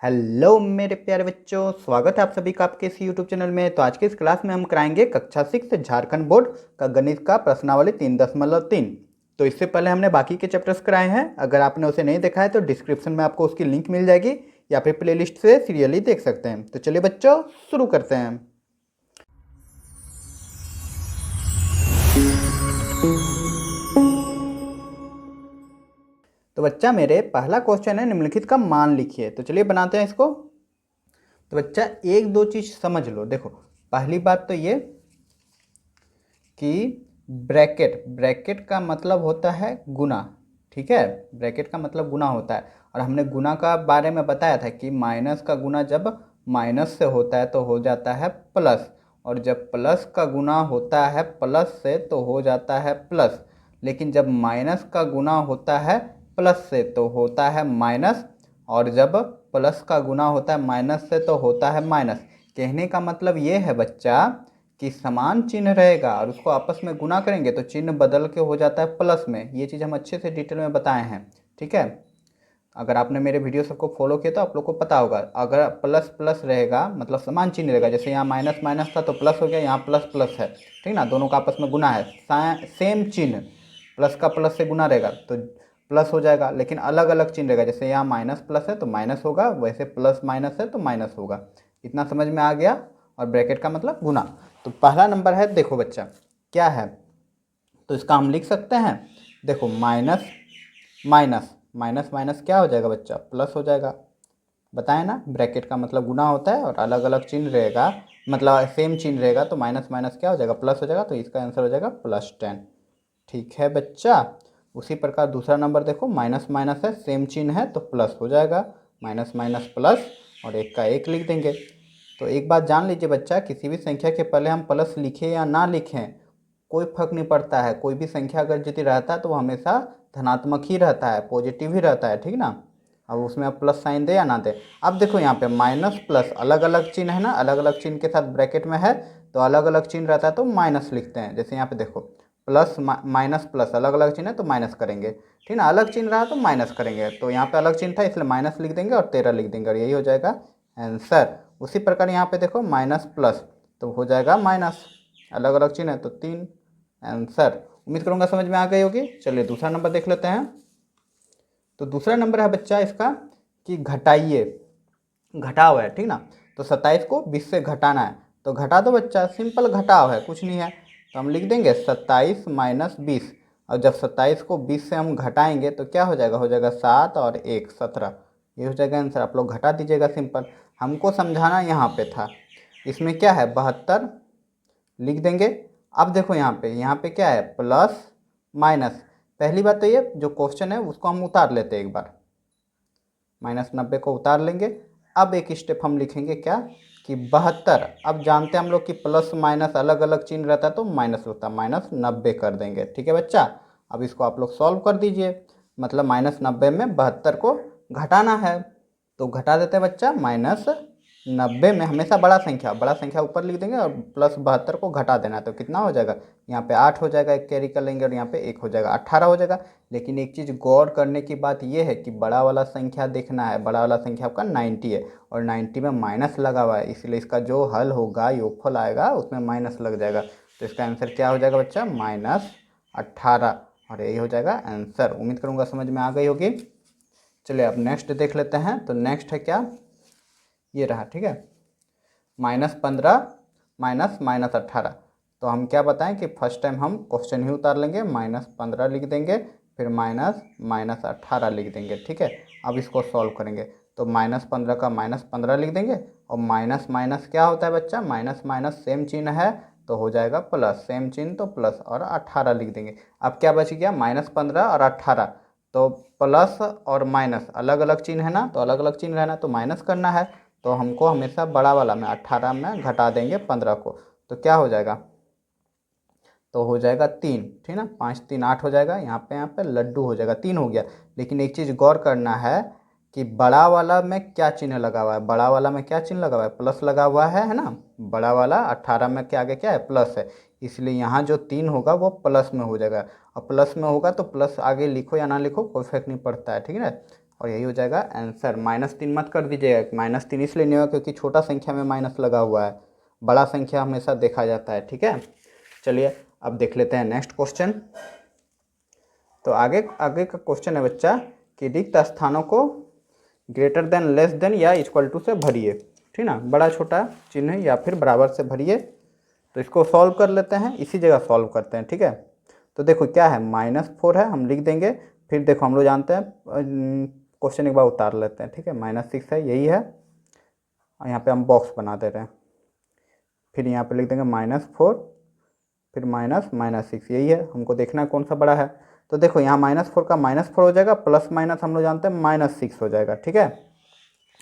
Hello मेरे प्यारे बच्चों, स्वागत है आप सभी का आपके इस यूट्यूब चैनल में। तो आज की इस क्लास में हम कराएंगे कक्षा 6 झारखंड बोर्ड का गणित का प्रश्नावली 3.3। तो इससे पहले हमने बाकी के चैप्टर्स कराए हैं। अगर आपने उसे नहीं देखा है तो डिस्क्रिप्शन में आपको उसकी लिंक मिल जाएगी या फिर प्लेलिस्ट से सीरियली देख सकते हैं। तो चलिए बच्चों, शुरू करते हैं। तो बच्चा मेरे पहला क्वेश्चन है, निम्नलिखित का मान लिखिए। तो चलिए बनाते हैं इसको। तो बच्चा एक दो चीज समझ लो। देखो, पहली बात तो ये कि ब्रैकेट का मतलब होता है गुना। ठीक है, ब्रैकेट का मतलब गुना होता है। और हमने गुना का बारे में बताया था कि माइनस का गुना जब माइनस से होता है तो हो जाता है प्लस, और जब प्लस का गुना होता है प्लस से तो हो जाता है प्लस। लेकिन जब माइनस का गुना होता है प्लस से तो होता है माइनस, और जब प्लस का गुना होता है माइनस से तो होता है माइनस। कहने का मतलब ये है बच्चा कि समान चिन्ह रहेगा और उसको आपस में गुना करेंगे तो चिन्ह बदल के हो जाता है प्लस में। ये चीज़ हम अच्छे से डिटेल में बताए हैं। ठीक है, अगर आपने मेरे वीडियो सबको फॉलो किया तो आप लोग को पता होगा। अगर प्लस प्लस रहेगा मतलब समान चिन्ह रहेगा, जैसे यहाँ माइनस माइनस था तो प्लस हो गया, यहाँ प्लस प्लस है, ठीक ना, दोनों का आपस में गुना है, सेम चिन्ह, प्लस का प्लस से गुना रहेगा तो प्लस हो जाएगा। लेकिन अलग अलग चिन्ह रहेगा, जैसे यहाँ माइनस प्लस है तो माइनस होगा, वैसे प्लस माइनस है तो माइनस होगा। इतना समझ में आ गया। और ब्रैकेट का मतलब गुना। तो पहला नंबर है, देखो बच्चा क्या है, तो इसका हम लिख सकते हैं। देखो माइनस माइनस माइनस माइनस क्या हो जाएगा बच्चा, प्लस हो जाएगा। बताए ना, ब्रैकेट का मतलब गुना होता है और अलग अलग चिन्ह रहेगा, मतलब सेम चिन्ह रहेगा तो माइनस माइनस क्या हो जाएगा, प्लस हो जाएगा। तो इसका आंसर हो जाएगा +10। ठीक है बच्चा। उसी प्रकार दूसरा नंबर देखो, माइनस माइनस है, सेम चिन्ह है तो प्लस हो जाएगा, माइनस माइनस प्लस, और एक का एक लिख देंगे। तो एक बात जान लीजिए बच्चा, किसी भी संख्या के पहले हम प्लस लिखें या ना लिखें कोई फर्क नहीं पड़ता है। कोई भी संख्या अगर यदि रहता है तो वो हमेशा धनात्मक ही रहता है, पॉजिटिव ही रहता है, ठीक ना। अब उसमें आप प्लस साइन दे या ना दे। अब देखो यहाँ पे माइनस प्लस अलग अलग चिन्ह है ना, अलग अलग चिन्ह के साथ ब्रैकेट में है तो अलग अलग चिन्ह रहता है तो माइनस लिखते हैं। जैसे यहाँ पे देखो प्लस माइनस प्लस अलग अलग चिन्ह है तो माइनस करेंगे, ठीक ना, अलग चिन्ह रहा तो माइनस करेंगे। तो यहाँ पे अलग चिन्ह था इसलिए माइनस लिख देंगे और 13 लिख देंगे और यही हो जाएगा आंसर। उसी प्रकार यहाँ पे देखो माइनस प्लस तो हो जाएगा माइनस, अलग अलग चिन्ह है तो 3 आंसर। उम्मीद करूंगा समझ में आ गई होगी। चलिए दूसरा नंबर देख लेते हैं। तो दूसरा नंबर है बच्चा इसका कि घटाइए, घटाव है, ठीक ना। तो 27 को 20 से घटाना है तो घटा दो बच्चा, सिंपल घटाव है, कुछ नहीं है। तो हम लिख देंगे 27 माइनस 20, और जब 27 को 20 से हम घटाएंगे तो क्या हो जाएगा, 7 और 1 17। ये हो जाएगा आंसर। आप लोग घटा दीजिएगा, सिंपल। हमको समझाना यहाँ पे था। इसमें क्या है 72 लिख देंगे। अब देखो यहाँ पे क्या है प्लस माइनस। पहली बात तो ये जो क्वेश्चन है उसको हम उतार लेते हैं एक बार, -90 को उतार लेंगे। अब एक स्टेप हम लिखेंगे क्या कि 72। अब जानते हैं हम लोग कि प्लस माइनस अलग अलग चिन्ह रहता है तो माइनस होता है, -90 कर देंगे। ठीक है बच्चा, अब इसको आप लोग सॉल्व कर दीजिए। मतलब -90 में 72 को घटाना है तो घटा देते हैं बच्चा। -90 में हमेशा बड़ा संख्या ऊपर लिख देंगे और प्लस 72 को घटा देना है तो कितना हो जाएगा, यहाँ पे 8 हो जाएगा, एक कैरी कर लेंगे और यहाँ पे 1 हो जाएगा, 18 हो जाएगा। लेकिन एक चीज़ गौर करने की बात यह है कि बड़ा वाला संख्या देखना है। बड़ा वाला संख्या आपका 90 है और 90 में माइनस लगा हुआ है, इसलिए इसका जो हल होगा, योगफल आएगा, उसमें माइनस लग जाएगा। तो इसका आंसर क्या हो जाएगा बच्चा, -18, और यही हो जाएगा आंसर। उम्मीद करूँगा समझ में आ गई होगी। चलिए अब नेक्स्ट देख लेते हैं। तो नेक्स्ट है क्या, ये रहा, ठीक है, -15 माइनस -18। तो हम क्या बताएं कि फर्स्ट टाइम हम क्वेश्चन ही उतार लेंगे, -15 लिख देंगे, फिर -18 लिख देंगे। ठीक है, अब इसको सॉल्व करेंगे तो -15 का -15 लिख देंगे, और माइनस माइनस क्या होता है बच्चा, माइनस माइनस सेम चिन्ह है तो हो जाएगा प्लस, सेम चिन्ह तो प्लस, और 18 लिख देंगे। अब क्या बच गया, -15 और 18, तो प्लस और माइनस अलग अलग चिन्ह है ना, तो अलग अलग चिन्ह रहना तो माइनस करना है। तो हमको हमेशा बड़ा वाला में 18 में घटा देंगे 15 को, तो क्या हो जाएगा, तो हो जाएगा 3, ठीक ना, 5 3 8 हो जाएगा। यहाँ पे लड्डू हो जाएगा, 3 हो गया। लेकिन एक चीज़ गौर करना है कि बड़ा वाला में क्या चिन्ह लगा हुआ है, बड़ा वाला में क्या चिन्ह लगा हुआ है, प्लस लगा हुआ है ना। बड़ा वाला 18 में के आगे क्या है, प्लस है, इसलिए यहाँ जो 3 होगा वो प्लस में हो जाएगा। और प्लस में होगा तो प्लस आगे लिखो या ना लिखो कोई फर्क नहीं पड़ता है, ठीक है। और यही हो जाएगा आंसर। -3 मत कर दीजिएगा, -3 इसलिए नहीं होगा क्योंकि छोटा संख्या में माइनस लगा हुआ है, बड़ा संख्या हमेशा देखा जाता है। ठीक है, चलिए अब देख लेते हैं नेक्स्ट क्वेश्चन। तो आगे आगे का क्वेश्चन है बच्चा कि रिक्त स्थानों को ग्रेटर देन, लेस देन या इक्वल टू से भरिए। ठीक ना, बड़ा छोटा चिन्ह या फिर बराबर से भरिए। तो इसको सॉल्व कर लेते हैं, इसी जगह सॉल्व करते हैं। ठीक है, तो देखो क्या है, -4 है, हम लिख देंगे। फिर देखो हम लोग जानते हैं, क्वेश्चन एक बार उतार लेते हैं। ठीक है, -6 है, यही है, और यहाँ पे हम बॉक्स बना दे रहे हैं। फिर यहाँ पे लिख देंगे -4, फिर -6, यही है, हमको देखना है कौन सा बड़ा है। तो देखो यहाँ -4 का -4 हो जाएगा, प्लस माइनस हम लोग जानते हैं -6 हो जाएगा। ठीक है,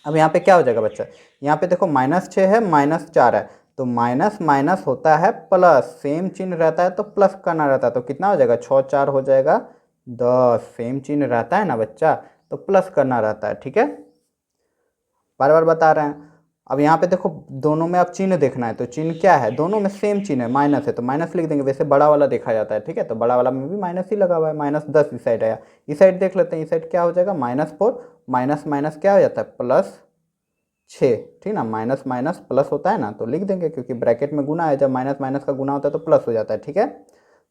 अब यहाँ पे क्या हो जाएगा बच्चा, यहाँ पे देखो -6 है, -4 है, तो माइनस माइनस होता है प्लस, सेम चिन्ह रहता है तो प्लस करना रहता है। तो कितना हो जाएगा, 6 4 हो जाएगा 10, सेम चिन्ह रहता है ना बच्चा, तो प्लस करना रहता है। ठीक है, बार बार बता रहे हैं। अब यहाँ पे देखो दोनों में अब चिन्ह देखना है, तो चिन्ह क्या है, दोनों में सेम चिन्ह है, माइनस है तो माइनस लिख देंगे। वैसे बड़ा वाला देखा जाता है, ठीक है, तो बड़ा वाला में भी माइनस ही लगा हुआ है, -10 इस साइड आया। इस साइड देख लेते हैं, इस साइड क्या हो जाएगा, -4, माइनस माइनस क्या हो जाता है, +6। ठीक ना, माइनस माइनस प्लस होता है ना, तो लिख देंगे क्योंकि ब्रैकेट में गुना है, जब माइनस माइनस का गुना होता है तो प्लस हो जाता है। ठीक है,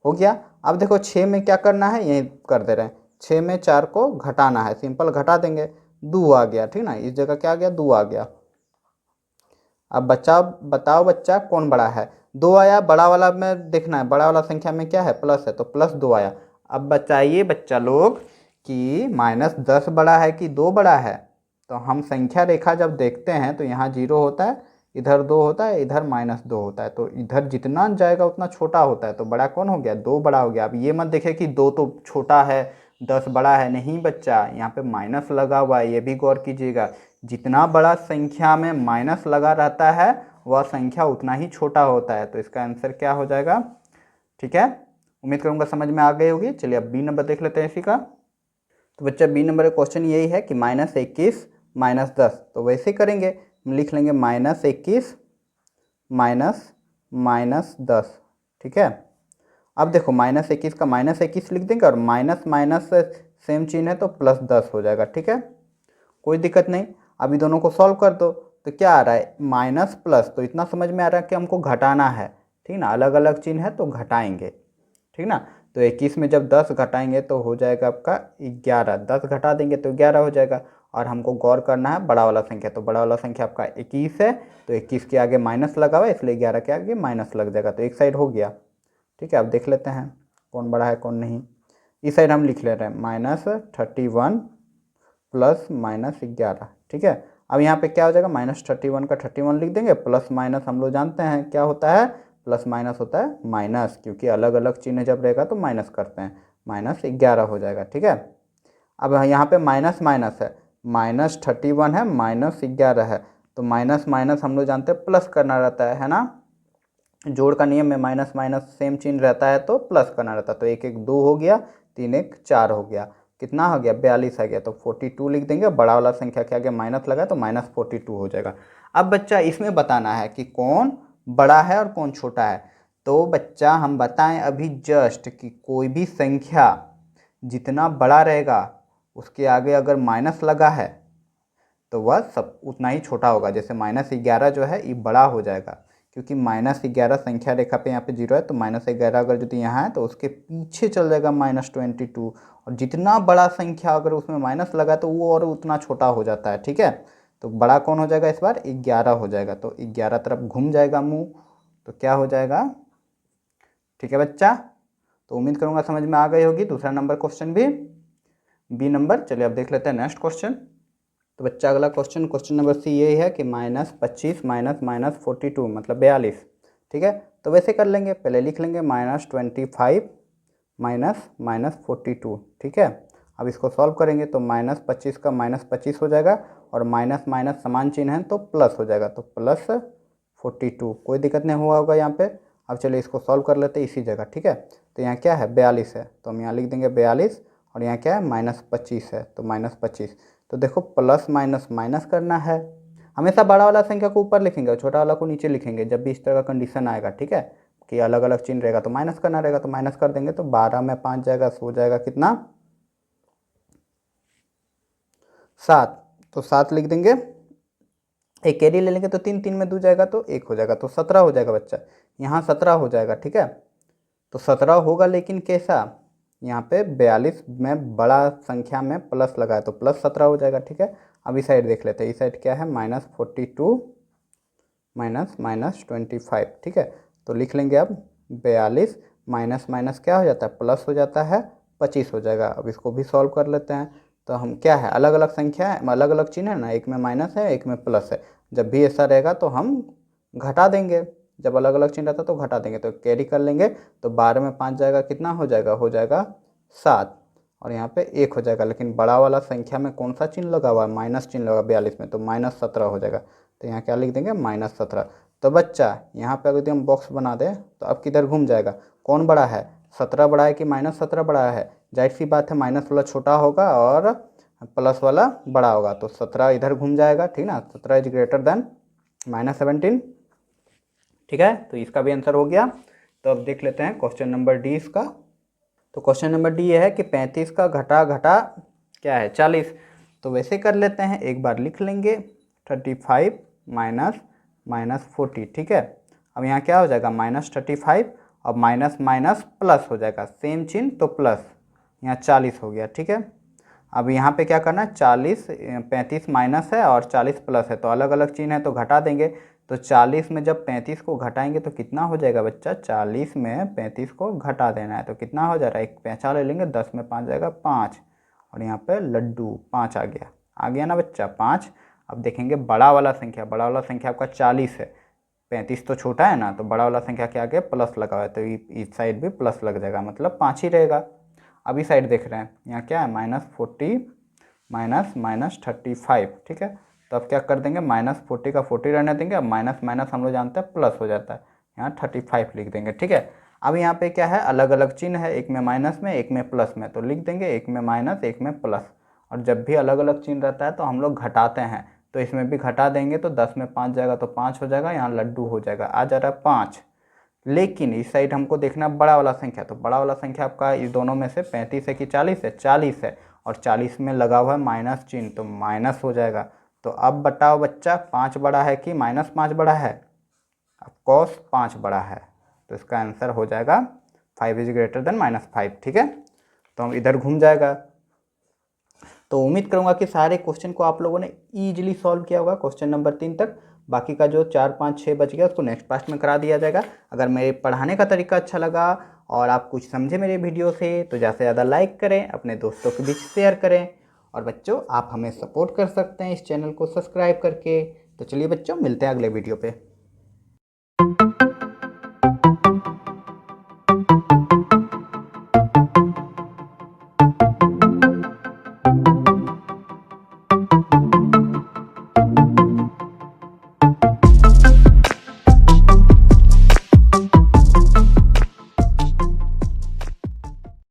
हो गया। अब देखो 6 में क्या करना है, यही कर दे रहे हैं, 6 में 4 को घटाना है, सिंपल घटा देंगे, 2 आ गया। ठीक ना, इस जगह क्या आ गया, 2 आ गया। अब बच्चा बताओ बच्चा कौन बड़ा है, 2 आया, बड़ा वाला में देखना है, बड़ा वाला संख्या में क्या है, प्लस है, तो +2 आया। अब बताइए बच्चा लोग कि -10 बड़ा है कि 2 बड़ा है। तो हम संख्या रेखा जब देखते हैं तो यहाँ 0 होता है, इधर 2 होता है, इधर -2 होता है, तो इधर जितना जाएगा उतना छोटा होता है, तो बड़ा कौन हो गया, 2 बड़ा हो गया। अब ये मत देखे कि 2 तो छोटा है 10 बड़ा है, नहीं बच्चा, यहाँ पे माइनस लगा हुआ है, ये भी गौर कीजिएगा। जितना बड़ा संख्या में माइनस लगा रहता है वह संख्या उतना ही छोटा होता है, तो इसका आंसर क्या हो जाएगा। ठीक है, उम्मीद करूंगा समझ में आ गई होगी। चलिए अब बी नंबर देख लेते हैं इसी का। तो बच्चा बी नंबर का क्वेश्चन यही है कि -21 -10, तो वैसे करेंगे, हम लिख लेंगे -21 -10। ठीक है, अब देखो -21 का -21 लिख देंगे, और माइनस माइनस सेम चिन्ह है तो +10 हो जाएगा। ठीक है, कोई दिक्कत नहीं। अभी दोनों को सॉल्व कर दो, तो क्या आ रहा है, माइनस प्लस, तो इतना समझ में आ रहा है कि हमको घटाना है। ठीक ना, अलग अलग चिन्ह है तो घटाएंगे। ठीक ना, तो 21 में जब 10 घटाएंगे तो हो जाएगा आपका 11, 10 घटा देंगे तो 11 हो जाएगा। और हमको गौर करना है बड़ा वाला संख्या, तो बड़ा वाला संख्या आपका 21 है, तो 21 के आगे माइनस लगा हुआ है, इसलिए 11 के आगे माइनस लग जाएगा, तो एक साइड हो गया। ठीक है, अब देख लेते हैं कौन बड़ा है कौन नहीं। इस साइड हम लिख ले रहे हैं -31 प्लस -11। ठीक है, अब यहाँ पे क्या हो जाएगा, -31 का 31 लिख देंगे, प्लस माइनस हम लोग जानते हैं क्या होता है, प्लस माइनस होता है माइनस, क्योंकि अलग अलग चिन्ह जब रहेगा तो माइनस करते हैं, -11 हो जाएगा। ठीक है, अब यहाँ पे माइनस माइनस है, -31 है, -11 है, तो माइनस माइनस हम लोग जानते हैं प्लस करना रहता है ना, जोड़ का नियम में माइनस माइनस सेम चिन्ह रहता है तो प्लस करना रहता है। तो 1 1 2 हो गया, 3 1 4 हो गया, कितना हो गया, 42 आ गया, तो 42 लिख देंगे, बड़ा वाला संख्या के आगे माइनस लगा तो -42 हो जाएगा। अब बच्चा इसमें बताना है कि कौन बड़ा है और कौन छोटा है। तो बच्चा हम बताएं अभी जस्ट कि कोई भी संख्या जितना बड़ा रहेगा उसके आगे अगर माइनस लगा है तो वह सब उतना ही छोटा होगा। जैसे -11 जो है ये बड़ा हो जाएगा, क्योंकि -11 संख्या रेखा पे यहाँ पे 0 है, तो -11 अगर यदि यहाँ है तो उसके पीछे चल जाएगा -22, और जितना बड़ा संख्या अगर उसमें माइनस लगा तो वो और उतना छोटा हो जाता है। ठीक है, तो बड़ा कौन हो जाएगा, इस बार 11 हो जाएगा, तो 11 तरफ घूम जाएगा मुँह, तो क्या हो जाएगा। ठीक है बच्चा, तो उम्मीद करूँगा समझ में आ गई होगी। दूसरा नंबर क्वेश्चन भी बी नंबर। चलिए अब देख लेते हैं नेक्स्ट क्वेश्चन। तो बच्चा अगला क्वेश्चन नंबर सी यही है कि -25 -42 मतलब 42। ठीक है, तो वैसे कर लेंगे, पहले लिख लेंगे -25 -42। ठीक है, अब इसको सॉल्व करेंगे तो -25 का -25 हो जाएगा, और माइनस माइनस समान चिन्ह है तो प्लस हो जाएगा, तो +42, कोई दिक्कत नहीं हुआ होगा यहाँ पे। अब चलिए इसको सॉल्व कर लेते हैं इसी जगह। ठीक है, तो यहाँ क्या है, 42 है, तो हम यहाँ लिख देंगे 42, और यहाँ क्या है, -25 है, तो -25। तो देखो प्लस माइनस माइनस करना है, हमेशा बड़ा वाला संख्या को ऊपर लिखेंगे और छोटा वाला को नीचे लिखेंगे जब भी इस तरह का कंडीशन आएगा। ठीक है, कि अलग अलग चिन्ह रहेगा तो माइनस करना रहेगा, तो माइनस कर देंगे, तो 12 में 5 जाएगा, सो जाएगा कितना, 7, तो 7 लिख देंगे, एक कैरी ले लेंगे तो 3 3 में 2 जाएगा तो 1 हो जाएगा, तो 17 हो जाएगा बच्चा, यहाँ 17 हो जाएगा। ठीक है, तो 17 होगा, लेकिन कैसा, यहाँ पे 42 में बड़ा संख्या में प्लस लगाया तो प्लस 17 हो जाएगा। ठीक है, अब इस साइड देख लेते हैं, इस साइड क्या है, -42 -25। ठीक है, तो लिख लेंगे अब 42 माइनस माइनस क्या हो जाता है, प्लस हो जाता है, 25 हो जाएगा। अब इसको भी सॉल्व कर लेते हैं, तो हम क्या है, अलग अलग संख्या है, अलग अलग चिन्ह है ना, एक में माइनस है एक में प्लस है, जब भी ऐसा रहेगा तो हम घटा देंगे, जब अलग अलग चिन्ह रहता है तो घटा देंगे, तो कैरी कर लेंगे, तो 12 में 5 जाएगा, कितना हो जाएगा 7, और यहाँ पे 1 हो जाएगा, लेकिन बड़ा वाला संख्या में कौन सा चिन्ह लगा हुआ है, माइनस चिन्ह लगा 42 में, तो -17 हो जाएगा, तो यहाँ क्या लिख देंगे, -17। तो बच्चा यहाँ पे अगर हम बॉक्स बना दें तो अब किधर घूम जाएगा, कौन बड़ा है, 17 बड़ा है कि -17 बड़ा है, जाहिर सी बात है माइनस वाला छोटा होगा और प्लस वाला बड़ा होगा, तो 17 इधर घूम जाएगा, ठीक ना, 17 इज ग्रेटर देन -17। ठीक है, तो इसका भी आंसर हो गया। तो अब देख लेते हैं क्वेश्चन नंबर डी इसका। तो क्वेश्चन नंबर डी ये है कि 35 का घटा घटा क्या है, 40। तो वैसे कर लेते हैं, एक बार लिख लेंगे 35 माइनस 40। ठीक है, अब यहाँ क्या हो जाएगा, -35, अब माइनस माइनस प्लस हो जाएगा, सेम चिन्ह तो प्लस, यहाँ 40 हो गया। ठीक है, अब यहाँ पे क्या करना है, 40 35 माइनस है और 40 प्लस है, तो अलग अलग चिन्ह है तो घटा देंगे, तो 40 में जब 35 को घटाएंगे तो कितना हो जाएगा बच्चा, 40 में 35 को घटा देना है, तो कितना हो जा रहा है, एक पैंचा ले लेंगे, 10 में 5 जाएगा 5, और यहाँ पे लड्डू 5 आ गया ना बच्चा 5। अब देखेंगे बड़ा वाला संख्या, बड़ा वाला संख्या आपका 40 है, 35 तो छोटा है ना, तो बड़ा वाला संख्या क्या आ गया, प्लस लगा हुआ है, तो इस साइड भी प्लस लग जाएगा, मतलब 5 ही रहेगा। अब इस साइड देख रहे हैं, यहाँ क्या है, -40 -35। ठीक है, तो अब क्या कर देंगे, -40 का 40 रहने देंगे, अब माइनस माइनस हम लोग जानते हैं प्लस हो जाता है, यहाँ 35 लिख देंगे। ठीक है, अब यहाँ पे क्या है, अलग अलग चिन्ह है, एक में माइनस में एक में प्लस में, तो लिख देंगे एक में माइनस एक में प्लस, और जब भी अलग अलग चिन्ह रहता है तो हम लोग घटाते हैं, तो इसमें भी घटा देंगे, तो 10 में 5 जाएगा तो 5 हो जाएगा, यहाँ लड्डू हो जाएगा, आ जा रहा है 5। लेकिन इस साइड हमको देखना बड़ा वाला संख्या, तो बड़ा वाला संख्या आपका इस दोनों में से 35 है कि 40 है, 40 है, और 40 में लगा हुआ है माइनस चिन्ह, तो माइनस हो जाएगा। तो अब बताओ बच्चा, 5 बड़ा है कि -5 बड़ा है, अब cos 5 बड़ा है, तो इसका आंसर हो जाएगा 5 इज ग्रेटर देन -5। ठीक है, तो हम इधर घूम जाएगा। तो उम्मीद करूंगा कि सारे क्वेश्चन को आप लोगों ने ईजिली सॉल्व किया होगा, क्वेश्चन नंबर 3 तक। बाकी का जो 4 5 6 बच गया उसको नेक्स्ट पार्ट में करा दिया जाएगा। अगर मेरे पढ़ाने का तरीका अच्छा लगा और आप कुछ समझे मेरे वीडियो से, तो ज़्यादा से ज़्यादा लाइक करें, अपने दोस्तों के बीच शेयर करें, और बच्चों आप हमें सपोर्ट कर सकते हैं इस चैनल को सब्सक्राइब करके। तो चलिए बच्चों, मिलते हैं अगले वीडियो पे।